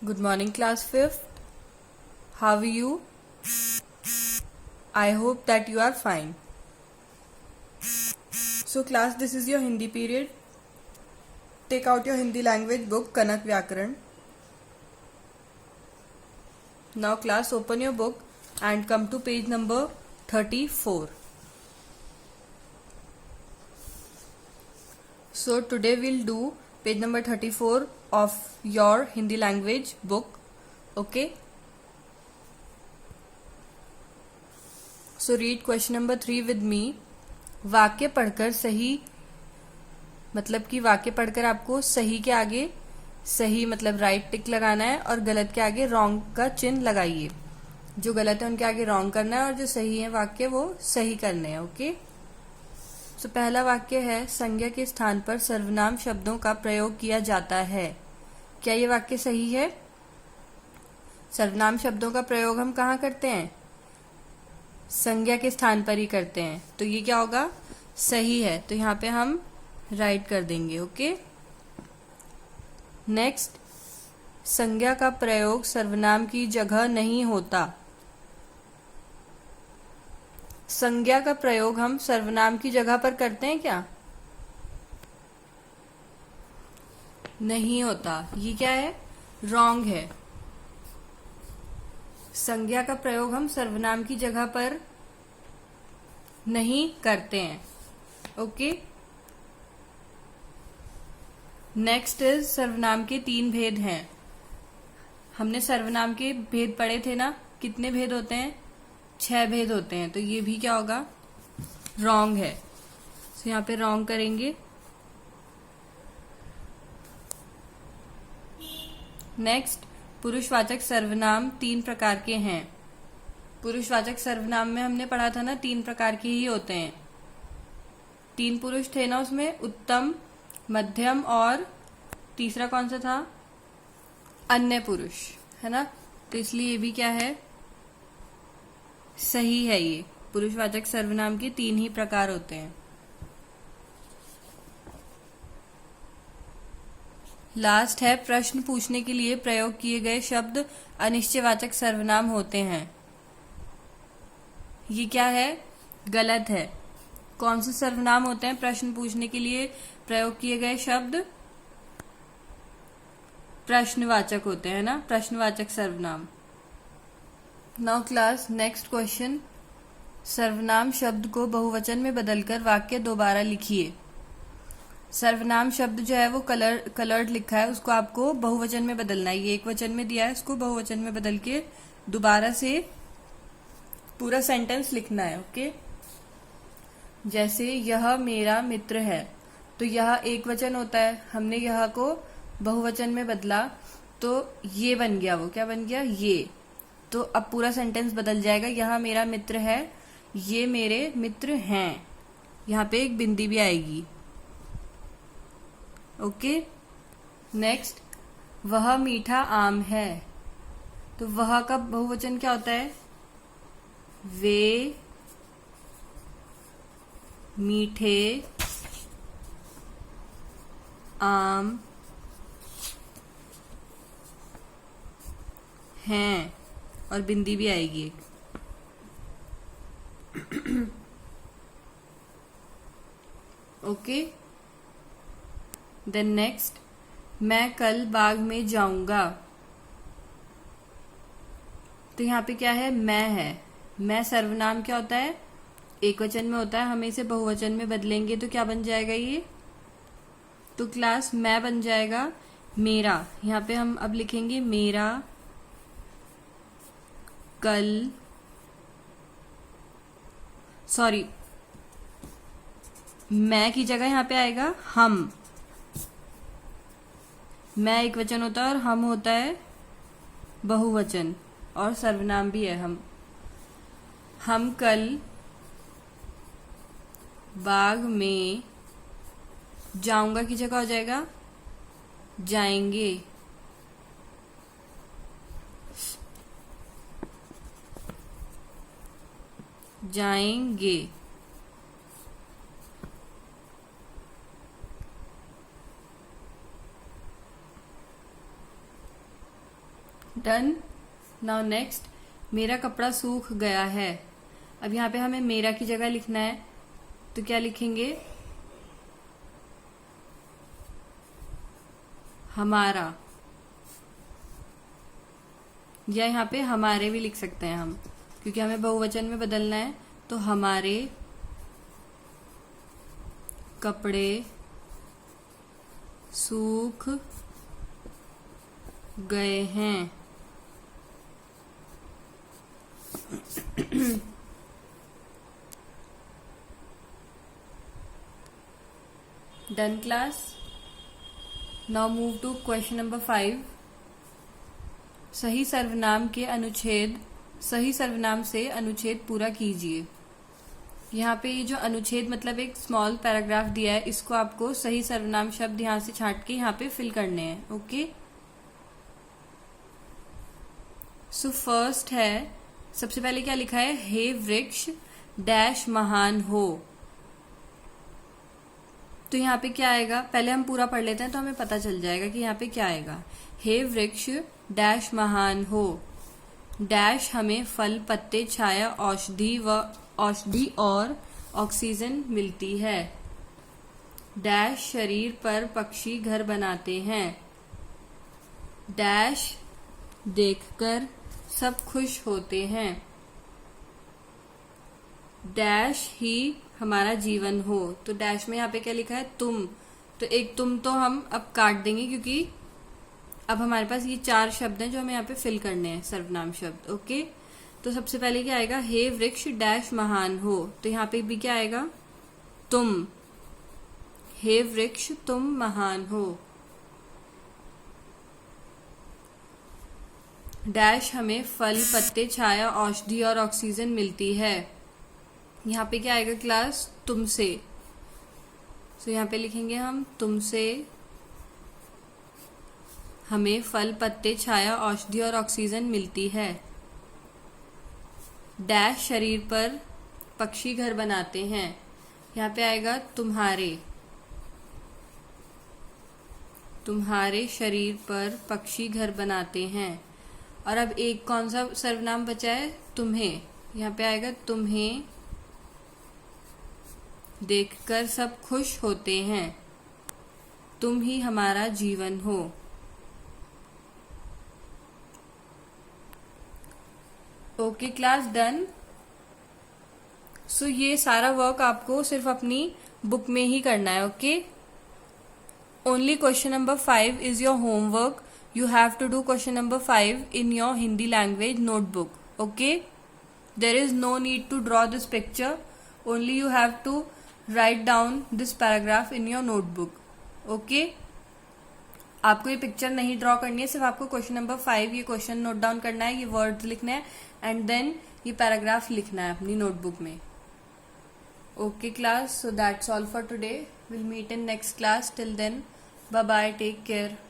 Good morning, class 5th. How are you? I hope that you are fine. So class, this is your Hindi period. Take out your Hindi language book, Kanak Vyakaran. Now class, open your book and come to page number 34. So today we'll do page number 34 of your Hindi language book. Okay. So read question number 3 with me. वाक्य पढ़कर सही मतलब कि वाक्य पढ़कर आपको सही के आगे सही मतलब राइट टिक लगाना है और गलत के आगे रॉन्ग का चिन्ह लगाइए. जो गलत है उनके आगे रॉन्ग करना है और जो सही है वाक्य वो सही करने हैं. ओके. तो पहला वाक्य है संज्ञा के स्थान पर सर्वनाम शब्दों का प्रयोग किया जाता है. क्या ये वाक्य सही है? सर्वनाम शब्दों का प्रयोग हम कहाँ करते हैं? संज्ञा के स्थान पर ही करते हैं. तो ये क्या होगा? सही है. तो यहाँ पे हम राइट कर देंगे. ओके. नेक्स्ट, संज्ञा का प्रयोग सर्वनाम की जगह नहीं होता. संज्ञा का प्रयोग हम सर्वनाम की जगह पर करते हैं क्या? नहीं होता. ये क्या है? रॉन्ग है. संज्ञा का प्रयोग हम सर्वनाम की जगह पर नहीं करते हैं. ओके. नेक्स्ट इज सर्वनाम के 3 भेद हैं. हमने सर्वनाम के भेद पढ़े थे ना. कितने भेद होते हैं? 6 भेद होते हैं. तो ये भी क्या होगा? रॉन्ग है. तो यहाँ पे रॉन्ग करेंगे. नेक्स्ट, पुरुषवाचक सर्वनाम 3 प्रकार के हैं. पुरुषवाचक सर्वनाम में हमने पढ़ा था ना 3 प्रकार के ही होते हैं. 3 पुरुष थे ना उसमें, उत्तम, मध्यम और तीसरा कौन सा था? अन्य पुरुष, है ना. तो इसलिए ये भी क्या है? सही है. ये पुरुषवाचक सर्वनाम के 3 ही प्रकार होते हैं. लास्ट है प्रश्न पूछने के लिए प्रयोग किए गए शब्द अनिश्चयवाचक सर्वनाम होते हैं. ये क्या है? गलत है. कौन से सर्वनाम होते हैं प्रश्न पूछने के लिए प्रयोग किए गए शब्द? प्रश्नवाचक होते हैं ना, प्रश्नवाचक सर्वनाम. Now class, next question. सर्वनाम शब्द को बहुवचन में बदलकर वाक्य दोबारा लिखिए. सर्वनाम शब्द जो है वो कलर्ड लिखा है, उसको आपको बहुवचन में बदलना है. ये एक वचन में दिया है, इसको बहुवचन में बदल के दोबारा से पूरा सेंटेंस लिखना है. ओके. जैसे यह मेरा मित्र है, तो यह एक वचन होता है. हमने यह को बहुवचन में बदला तो ये बन गया. वो क्या बन गया? ये. तो अब पूरा सेंटेंस बदल जाएगा. यह मेरा मित्र है, ये मेरे मित्र हैं. यहाँ पे एक बिंदी भी आएगी. ओके. नेक्स्ट, वह मीठा आम है. तो वह का बहुवचन क्या होता है? वे मीठे आम हैं और बिंदी भी आएगी. ओके. देन नेक्स्ट, मैं कल बाग में जाऊंगा. तो यहाँ पे क्या है? मैं है. मैं सर्वनाम क्या होता है? एक वचन में होता है. हमें इसे बहुवचन में बदलेंगे तो क्या बन जाएगा ये? तो क्लास, मैं बन जाएगा मेरा. यहाँ पे हम अब लिखेंगे मेरा कल, सॉरी, मैं की जगह यहाँ पे आएगा हम. मैं एक वचन होता है और हम होता है बहुवचन और सर्वनाम भी है. हम कल बाग में जाऊंगा की जगह हो जाएगा जाएंगे. जाएंगे. डन। नाउ नेक्स्ट, मेरा कपड़ा सूख गया है। अब यहाँ पे हमें मेरा की जगह लिखना है, तो क्या लिखेंगे? हमारा, या यहाँ पे हमारे भी लिख सकते हैं हम, क्योंकि हमें बहुवचन में बदलना है। तो हमारे कपड़े सूख गए हैं। Done class. Now move to question number 5। सही सर्वनाम के अनुच्छेद, सही सर्वनाम से अनुच्छेद पूरा कीजिए। यहाँ पे ये जो अनुच्छेद मतलब एक स्मॉल पैराग्राफ दिया है, इसको आपको सही सर्वनाम शब्द यहाँ से छांट के यहाँ पे फिल करने हैं। ओके, सो फर्स्ट है, सबसे पहले क्या लिखा है? हे वृक्ष डैश महान हो। तो यहाँ पे क्या आएगा? पहले हम पूरा पढ़ लेते हैं तो हमें पता चल जाएगा कि यहाँ पे क्या आएगा। हे वृक्ष डैश महान हो। डैश हमें फल, पत्ते, छाया, औषधि और ऑक्सीजन मिलती है। डैश शरीर पर पक्षी घर बनाते हैं। डैश देखकर सब खुश होते हैं। डैश ही हमारा जीवन हो। तो डैश में यहाँ पे क्या लिखा है? तुम। तो एक तुम तो हम अब काट देंगे, क्योंकि अब हमारे पास ये 4 शब्द हैं जो हमें यहाँ पे फिल करने हैं, सर्वनाम शब्द। ओके, तो सबसे पहले क्या आएगा? हे वृक्ष डैश महान हो। तो यहाँ पे भी क्या आएगा? तुम। हे वृक्ष तुम महान हो। डैश हमें फल, पत्ते, छाया, औषधि और ऑक्सीजन मिलती है। यहाँ पे क्या आएगा क्लास? तुमसे। तो यहाँ पे लिखेंगे हम तुमसे हमें फल, पत्ते, छाया, औषधि और ऑक्सीजन मिलती है। डैश शरीर पर पक्षी घर बनाते हैं। यहाँ पे आएगा तुम्हारे। तुम्हारे शरीर पर पक्षी घर बनाते हैं। और अब एक कौन सा सर्वनाम बचा है? तुम्हें। यहाँ पे आएगा तुम्हें देखकर सब खुश होते हैं। तुम ही हमारा जीवन हो। Okay class, done. सो ये सारा वर्क आपको सिर्फ अपनी बुक में ही करना है। Okay, only question number 5 is your homework. You have to do question number 5 in your Hindi language notebook. Okay, there is no need to draw this picture, only you have to write down this paragraph in your notebook. Okay, आपको ये picture नहीं draw करनी है, सिर्फ आपको question number 5 ये question note down करना है, ये वर्ड्स लिखना है एंड देन ये पैराग्राफ लिखना है अपनी नोटबुक में. Okay class, so that's all for today. We'll meet in next class. Till then, bye bye, take care.